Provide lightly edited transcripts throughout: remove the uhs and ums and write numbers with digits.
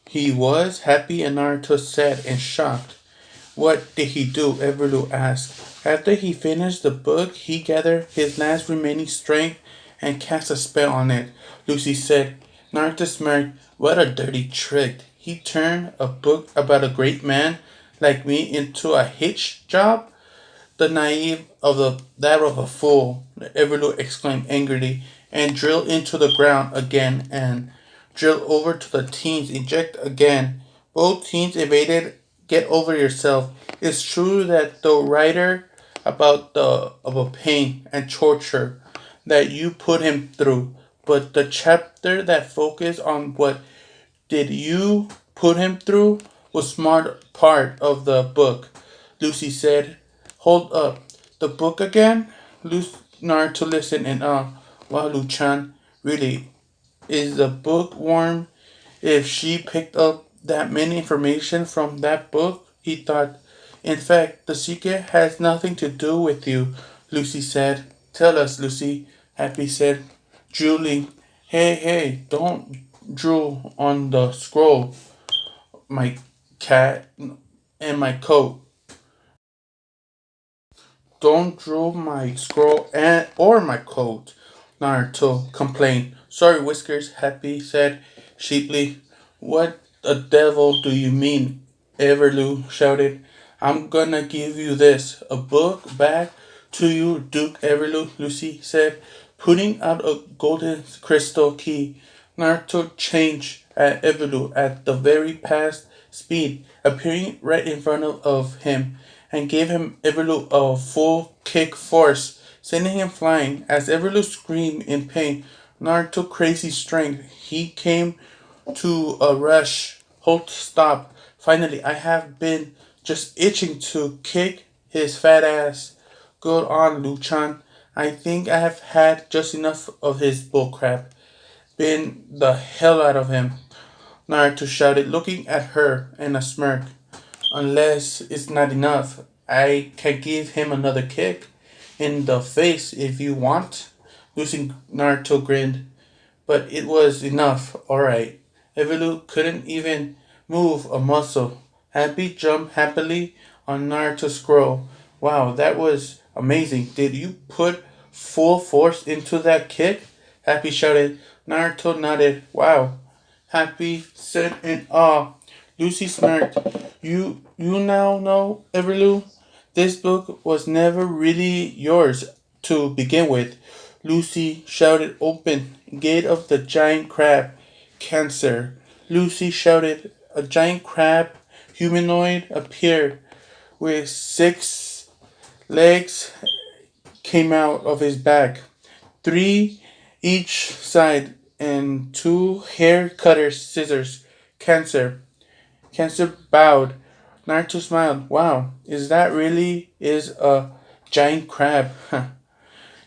He was happy, and Naruto said in shocked. What did he do? Everlu asked. After he finished the book, he gathered his last remaining strength and cast a spell on it. Lucy said. Naruto smirked. What a dirty trick. He turned a book about a great man like me into a hitch job? The naive of that of a fool, Everlu exclaimed angrily, and drilled into the ground again and drilled over to the teens, eject again. Both teens evaded. Get over yourself. It's true that the writer about the of a pain and torture that you put him through, but the chapter that focused on what did you put him through was smart part of the book. Lucy said, hold up. The book again? Naruto listened in awe. Wow, Luchan, really, is the book warm? If she picked up that many information from that book, he thought. In fact, the secret has nothing to do with you, Lucy said. Tell us, Lucy, Happy said, drooling. Hey, don't drool on the scroll, my cat, and my coat. Don't drool my scroll and or my coat, Naruto complained. Sorry, Whiskers, Happy said sheeply. What the devil do you mean? Everlu shouted. I'm gonna give you this. A book back to you, Duke Everlu, Lucy said, putting out a golden crystal key. Naruto changed at Everlu at the very fast speed, appearing right in front of him, and gave him Everlu a full kick force, sending him flying. As Everlu screamed in pain, Naruto crazy strength. He came to a rush. Halt, stop. Finally, I have been just itching to kick his fat ass. Good on, Luchan. I think I have had just enough of his bullcrap. Been the hell out of him, Naruto shouted, looking at her in a smirk. Unless it's not enough, I can give him another kick in the face if you want. Losing Naruto grinned. But it was enough, alright. Evolu couldn't even move a muscle. Happy jumped happily on Naruto's scroll. Wow, that was amazing. Did you put full force into that kick? Happy shouted. Naruto nodded. Wow. Happy said in awe. Lucy smirked. You now know, Everlu? This book was never really yours to begin with. Lucy shouted open. Gate of the giant crab. Cancer. Lucy shouted. A giant crab humanoid appeared with six legs came out of his back. Three each side and two hair cutter scissors. Cancer. Cancer bowed. Naruto smiled. Wow, is that really is a giant crab?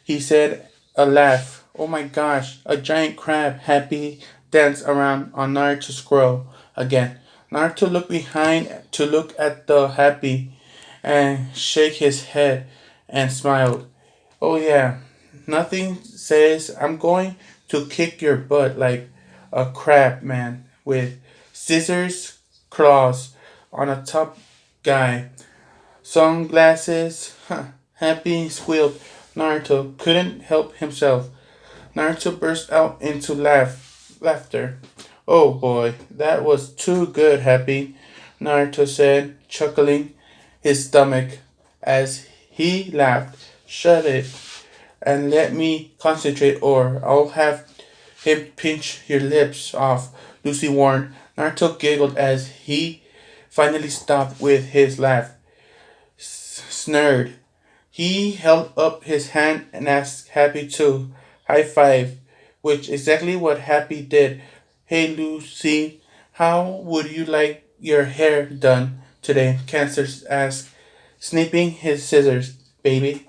He said a laugh. Oh my gosh, a giant crab. Happy danced around on Naruto's scroll again. Naruto looked behind to look at the happy and shake his head and smiled. Oh yeah, nothing says I'm going to kick your butt like a crab man with scissors claws on a top guy. Sunglasses. Happy squealed. Naruto couldn't help himself. Naruto burst out into laughter. Oh boy, that was too good, Happy, Naruto said, chuckling his stomach as he laughed. Shut it and let me concentrate or I'll have him pinch your lips off, Lucy warned. Naruto giggled as he finally stopped with his laugh. Snurred. He held up his hand and asked Happy to high five, which exactly what Happy did. Hey Lucy, how would you like your hair done today? Cancer asked, snipping his scissors. Baby.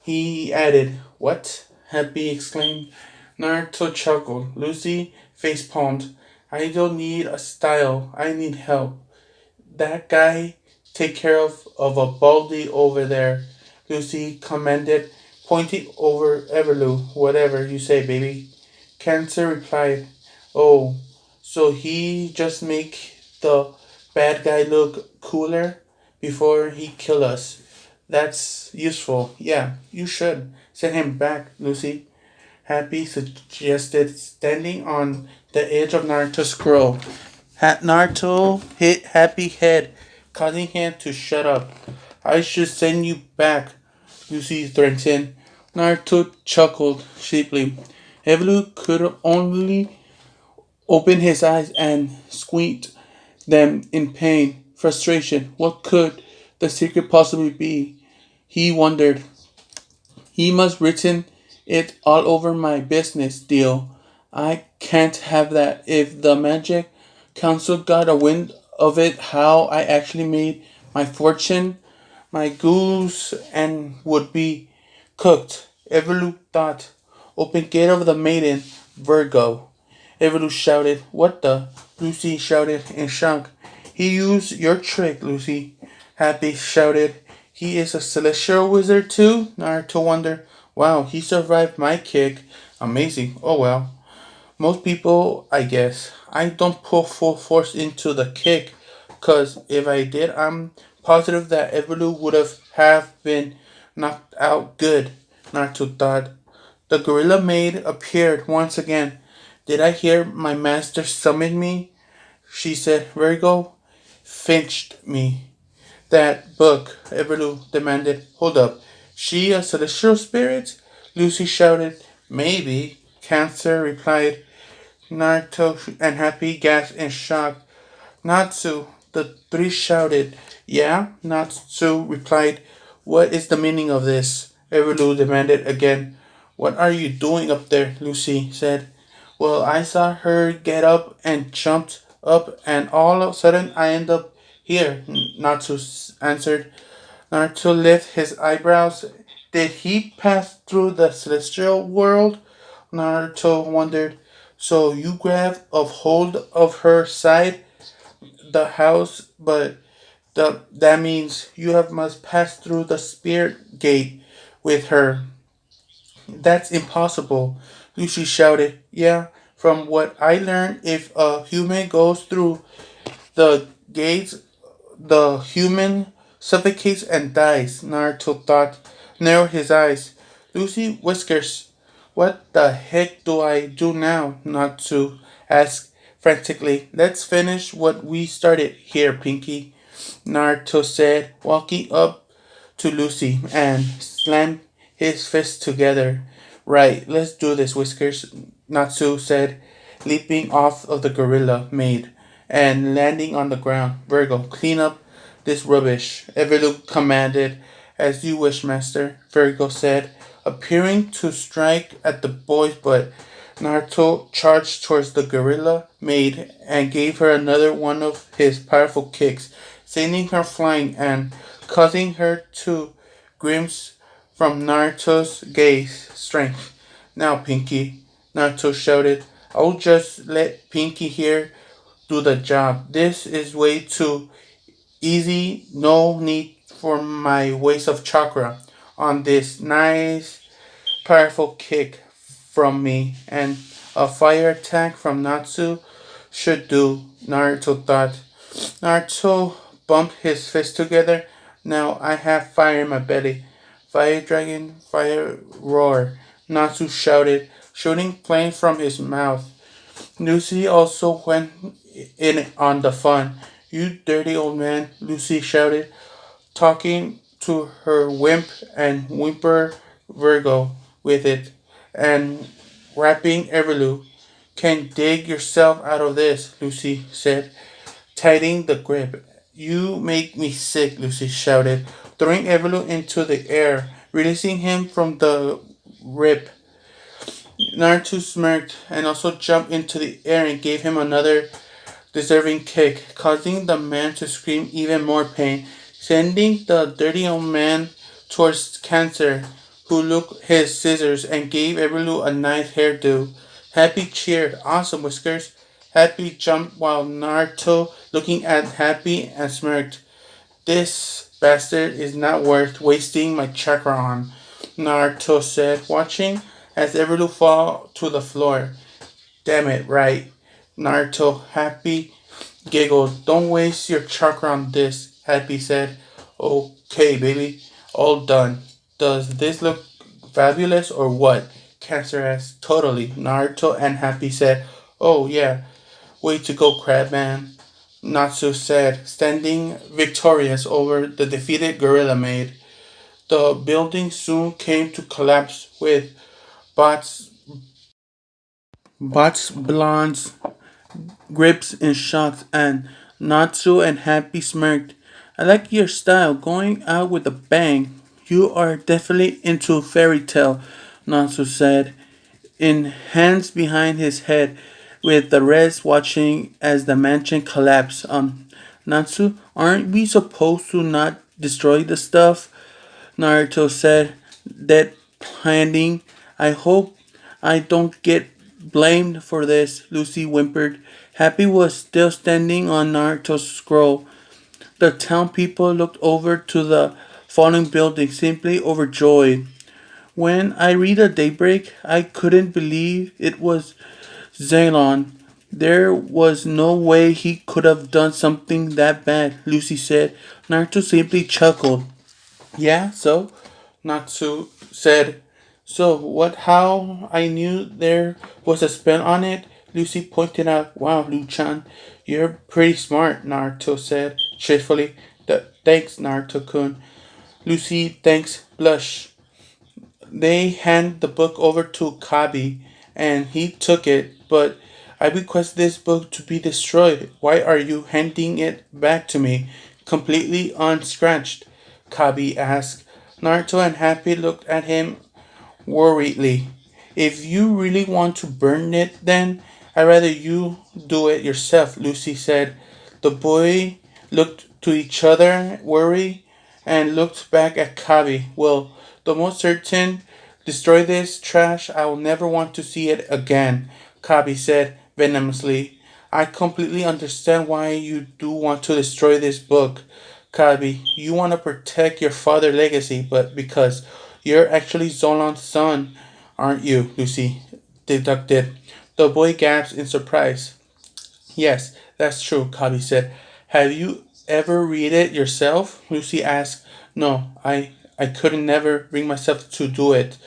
He added, what? Happy exclaimed. Naruto chuckled. Lucy facepalmed. I don't need a style. I need help. That guy take care of a baldy over there, Lucy commanded, pointing over Everlu. Whatever you say, baby. Cancer replied, oh, So he just make the bad guy look cooler before he kill us. That's useful. Yeah, you should send him back, Lucy. Happy suggested, standing on the edge of Naruto's scroll. Naruto hit Happy head, causing him to shut up. I should send you back, Lucy threatened. Naruto chuckled sheepishly. Evelu could only open his eyes and squint them in pain, frustration. What could the secret possibly be? He wondered. He must written it all over my business deal. I can't have that. If the magic council got a wind of it, how I actually made my fortune, my goose and would be cooked. Everlu thought. Open gate of the maiden, Virgo. Everlu shouted. What the? Lucy shouted in shock. He used your trick, Lucy. Happy shouted. He is a celestial wizard too? Naruto wondered. Wow, he survived my kick. Amazing. Oh well. Most people, I guess. I don't put full force into the kick, cause if I did, I'm positive that Everlu would have been knocked out good. Naruto thought. The gorilla maid appeared once again. Did I hear my master summon me? She said. Virgo finched me. That book, Everlu demanded. Hold up. She a celestial spirit? Lucy shouted. Maybe. Cancer replied. Naruto and Happy gasped in shock. Natsu, the three shouted. Yeah? Natsu replied. What is the meaning of this? Everlu demanded again. What are you doing up there? Lucy said. Well, I saw her get up and jumped up, and all of a sudden I end up here, Natsu answered. Naruto lifted his eyebrows. Did he pass through the celestial world? Naruto wondered. So you grabbed a hold of her side, the house, but that means you have must pass through the spirit gate with her. That's impossible, Lucy shouted. Yeah, from what I learned, if a human goes through the gates, the human suffocates and dies, Naruto thought, narrowed his eyes. Lucy Whiskers, what the heck do I do now? Natsu asked frantically. Let's finish what we started here, Pinky, Naruto said, walking up to Lucy and slammed his fists together. Right, let's do this, Whiskers, Natsu said, leaping off of the gorilla maid and landing on the ground. Virgo, clean up this rubbish, Everlu commanded. As you wish, master, Virgo said, appearing to strike at the boy's butt. Naruto charged towards the gorilla maid and gave her another one of his powerful kicks, sending her flying and causing her to grimace from Naruto's gaze strength. Now, Pinky, Naruto shouted, I'll just let Pinky here do the job. This is way too easy. No need for my waste of chakra on this nice, powerful kick from me. And a fire attack from Natsu should do, Naruto thought. Naruto bumped his fists together. Now I have fire in my belly. Fire dragon, fire roar, Natsu shouted, shooting flames from his mouth. Lucy also went in on the fun. You dirty old man, Lucy shouted, talking to her wimp and whimper Virgo with it, and rapping Everlu. Can dig yourself out of this, Lucy said, tightening the grip. You make me sick, Lucy shouted, throwing Everlu into the air, releasing him from the rip. Naruto smirked and also jumped into the air and gave him another deserving kick, causing the man to scream even more pain, sending the dirty old man towards Cancer, who looked his scissors and gave Everlu a nice hairdo. Happy cheered. Awesome, Whiskers. Happy jumped while Naruto looking at Happy and smirked. This bastard is not worth wasting my chakra on, Naruto said, watching as Everlu fall to the floor. Damn it, right. Naruto, Happy giggled. Don't waste your chakra on this, Happy said. Okay, baby, all done. Does this look fabulous or what? Cancer asked. Totally. Naruto and Happy said, oh yeah, way to go, Crabman. Natsu said, standing victorious over the defeated gorilla maid. The building soon came to collapse with Bot's Blonde's grips in shock, and Natsu and Happy smirked. I like your style, going out with a bang. You are definitely into fairy tale, Natsu said, in hands behind his head, with the rest watching as the mansion collapsed. Natsu, aren't we supposed to not destroy the stuff? Naruto said, that planning. I hope I don't get blamed for this, Lucy whimpered. Happy was still standing on Naruto's scroll. The town people looked over to the falling building, simply overjoyed. When I read a daybreak, I couldn't believe it was Zaylon. There was no way he could have done something that bad, Lucy said. Naruto simply chuckled. Yeah, so? Natsu said. So, what, how I knew there was a spell on it? Lucy pointed out. Wow, Luchan, you're pretty smart, Naruto said cheerfully. Thanks, Naruto-kun. Lucy, thanks, blush. They hand the book over to Kabi, and he took it, but I request this book to be destroyed. Why are you handing it back to me, completely unscratched? Kabi asked. Naruto and Happy looked at him worriedly. If you really want to burn it, then I'd rather you do it yourself, Lucy said. The boy looked to each other, worried, and looked back at Kabi. Well, the most certain, destroy this trash. I will never want to see it again, Kabi said venomously. I completely understand why you do want to destroy this book, Kabi. You want to protect your father's legacy, but because you're actually Zolan's son, aren't you? Lucy deducted. The boy gasped in surprise. Yes, that's true, Kabi said. Have you ever read it yourself? Lucy asked. No, I couldn't never bring myself to do it.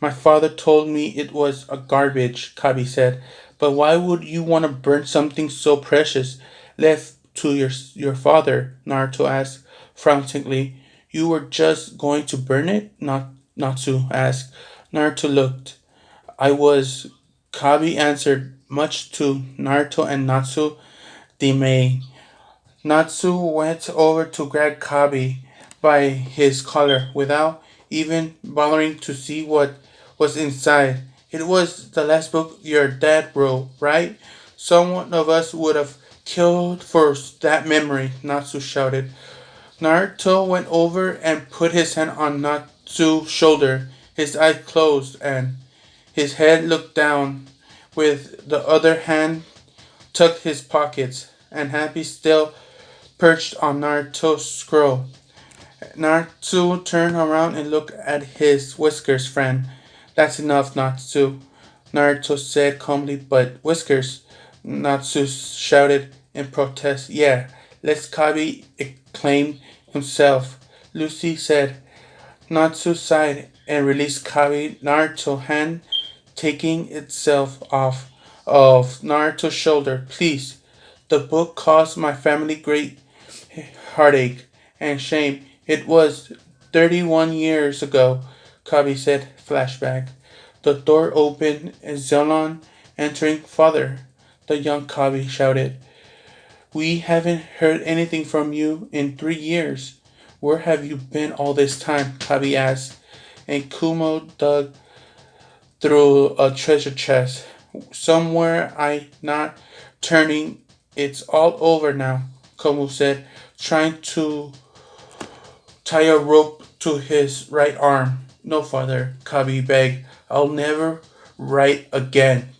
My father told me it was a garbage, Kabi said. But why would you want to burn something so precious left to your father? Naruto asked frowningly. You were just going to burn it? Natsu asked. Naruto looked. I was, Kabi answered, much to Naruto and Natsu dismay. Natsu went over to grab Kabi by his collar without even bothering to see what was inside. It was the last book your dad wrote, right? Someone of us would have killed for that memory, Natsu shouted. Naruto went over and put his hand on Natsu's shoulder. His eyes closed and his head looked down. With the other hand tucked his pockets, and Happy still perched on Naruto's scroll. Natsu turned around and looked at his Whiskers friend. That's enough, Natsu, Naruto said calmly. But Whiskers, Natsu shouted in protest. Yeah, let's Kabi acclaim himself, Lucy said. Natsu sighed and released Kabi Naruto's hand, taking itself off of Naruto's shoulder. Please, the book caused my family great heartache and shame. It was 31 years ago, Kabi said, flashback. The door opened and Zelon entering. Father, the young Kabi shouted. We haven't heard anything from you in 3 years. Where have you been all this time? Kabi asked. And Kumo dug through a treasure chest. Somewhere I not turning. It's all over now, Kumo said, trying to tie a rope to his right arm. No, father, Kabi begged. I'll never write again,